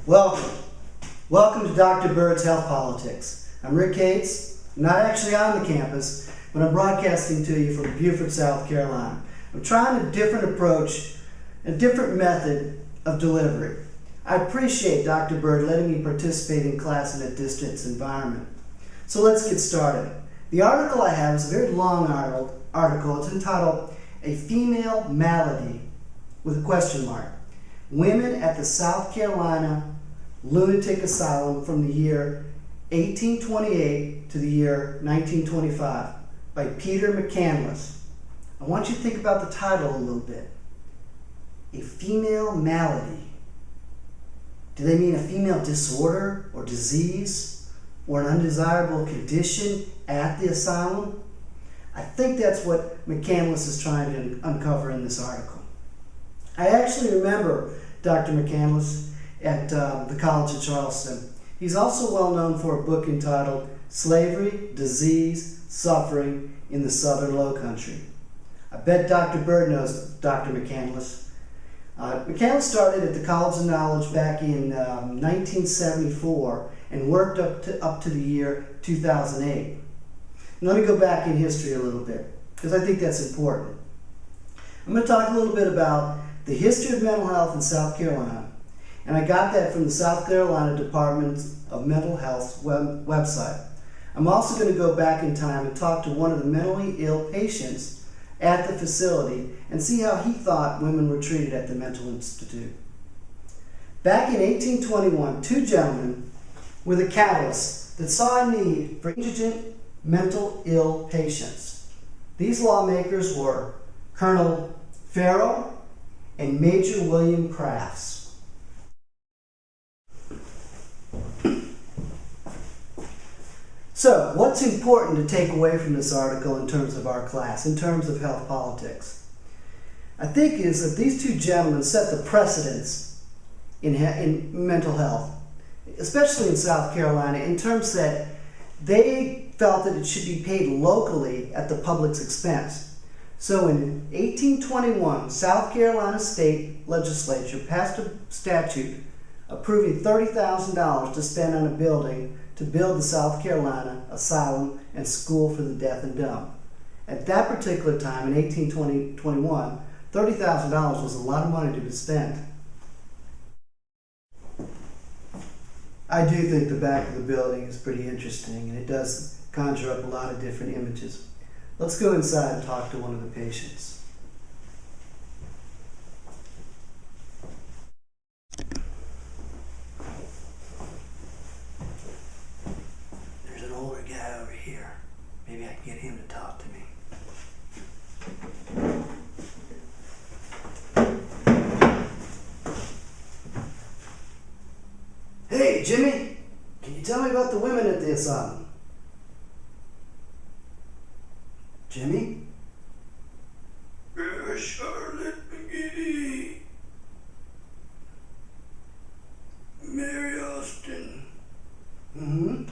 Welcome. Welcome to Dr. Bird's Health Politics. I'm Rick Cates. I'm not actually on the campus, but I'm broadcasting to you from Beaufort, South Carolina. I'm trying a different approach, a different method of delivery. I appreciate Dr. Bird letting me participate in class in a distance environment. So let's get started. The article I have is a very long article. It's entitled, "A Female Malady," with a question mark. Women at the South Carolina Lunatic Asylum from the year 1828 to the year 1925 by Peter McCandless. I want you to think about the title a little bit. A female malady. Do they mean a female disorder or disease or an undesirable condition at the asylum? I think that's what McCandless is trying to uncover in this article. I actually remember Dr. McCandless at the College of Charleston. He's also well known for a book entitled Slavery, Disease, Suffering in the Southern Lowcountry. I bet Dr. Bird knows Dr. McCandless. McCandless started at the College of Knowledge back in 1974 and worked up to the year 2008. And let me go back in history a little bit, because I think that's important. I'm going to talk a little bit about the history of mental health in South Carolina, and I got that from the South Carolina Department of Mental Health's website. I'm also going to go back in time and talk to one of the mentally ill patients at the facility and see how he thought women were treated at the mental institute. Back in 1821, two gentlemen were the catalysts that saw a need for indigent mental ill patients. These lawmakers were Colonel Farrell and Major William Crafts. So, what's important to take away from this article in terms of our class, in terms of health politics? I think is that these two gentlemen set the precedence in mental health, especially in South Carolina, in terms that they felt that it should be paid locally at the public's expense. So in 1821, South Carolina State Legislature passed a statute approving $30,000 to spend on a building to build the South Carolina Asylum and School for the Deaf and Dumb. At that particular time, in 1821, $30,000 was a lot of money to be spent. I do think the back of the building is pretty interesting, and it does conjure up a lot of different images. Let's go inside and talk to one of the patients. There's an older guy over here. Maybe I can get him to talk to me. Hey, Jimmy, can you tell me about the women at the asylum? Jimmy? Charlotte, Magee, Mary Austin. Mm-hmm.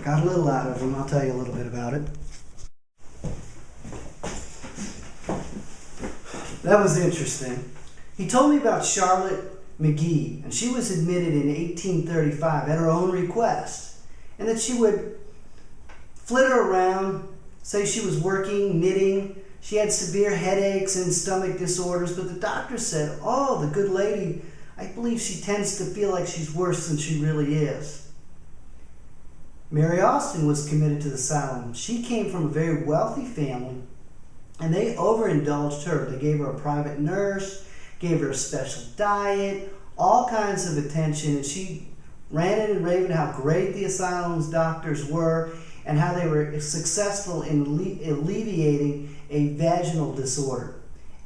Got a little out of him. I'll tell you a little bit about it. That was interesting. He told me about Charlotte Magee, and she was admitted in 1835 at her own request, and that she would flitter around, say she was working, knitting. She had severe headaches and stomach disorders, but the doctor said, "Oh, the good lady, I believe she tends to feel like she's worse than she really is." Mary Austin was committed to the asylum. She came from a very wealthy family, and they overindulged her. They gave her a private nurse, gave her a special diet, all kinds of attention, and she ranted and raved how great the asylum's doctors were and how they were successful in alleviating a vaginal disorder.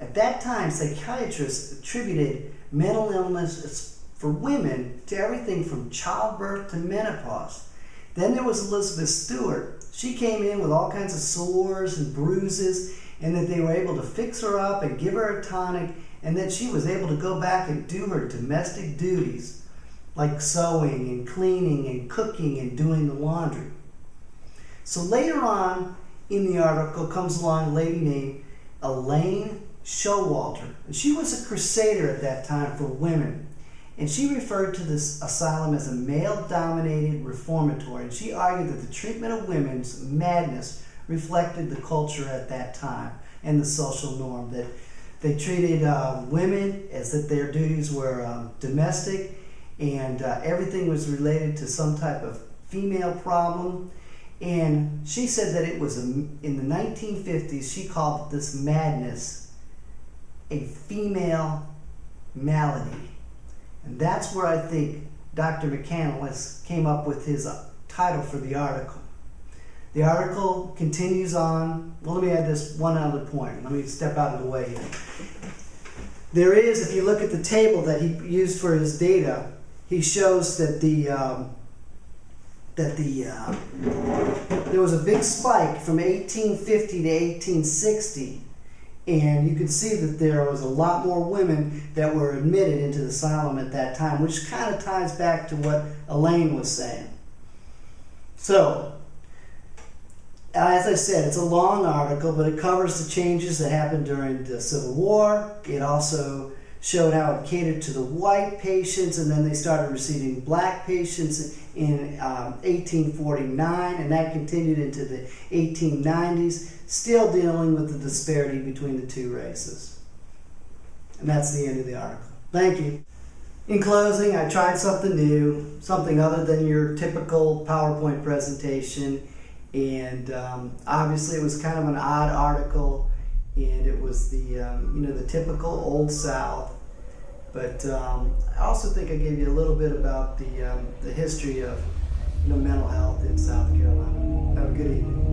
At that time, psychiatrists attributed mental illness for women to everything from childbirth to menopause. Then there was Elizabeth Stewart. She came in with all kinds of sores and bruises, and that they were able to fix her up and give her a tonic, and that she was able to go back and do her domestic duties like sewing and cleaning and cooking and doing the laundry. So later on in the article comes along a lady named Elaine Showalter. And she was a crusader at that time for women. And she referred to this asylum as a male-dominated reformatory. And she argued that the treatment of women's madness reflected the culture at that time and the social norm. That they treated women as that their duties were domestic, and everything was related to some type of female problem. And she said that it was in the 1950s, she called this madness a female malady. And that's where I think Dr. McCandless came up with his title for the article. The article continues on. Well, let me add this one other point. Let me step out of the way here. There is, if you look at the table that he used for his data, he shows that there was a big spike from 1850 to 1860. And you can see that there was a lot more women that were admitted into the asylum at that time, which kind of ties back to what Elaine was saying. So, as I said, it's a long article, but it covers the changes that happened during the Civil War. It also showed how it catered to the white patients, and then they started receiving black patients in 1849, and that continued into the 1890s, still dealing with the disparity between the two races. And that's the end of the article. Thank you. In closing, I tried something new, something other than your typical PowerPoint presentation, and obviously it was kind of an odd article, and it was the typical Old South. But I also think I gave you a little bit about the history of mental health in South Carolina. Have a good evening.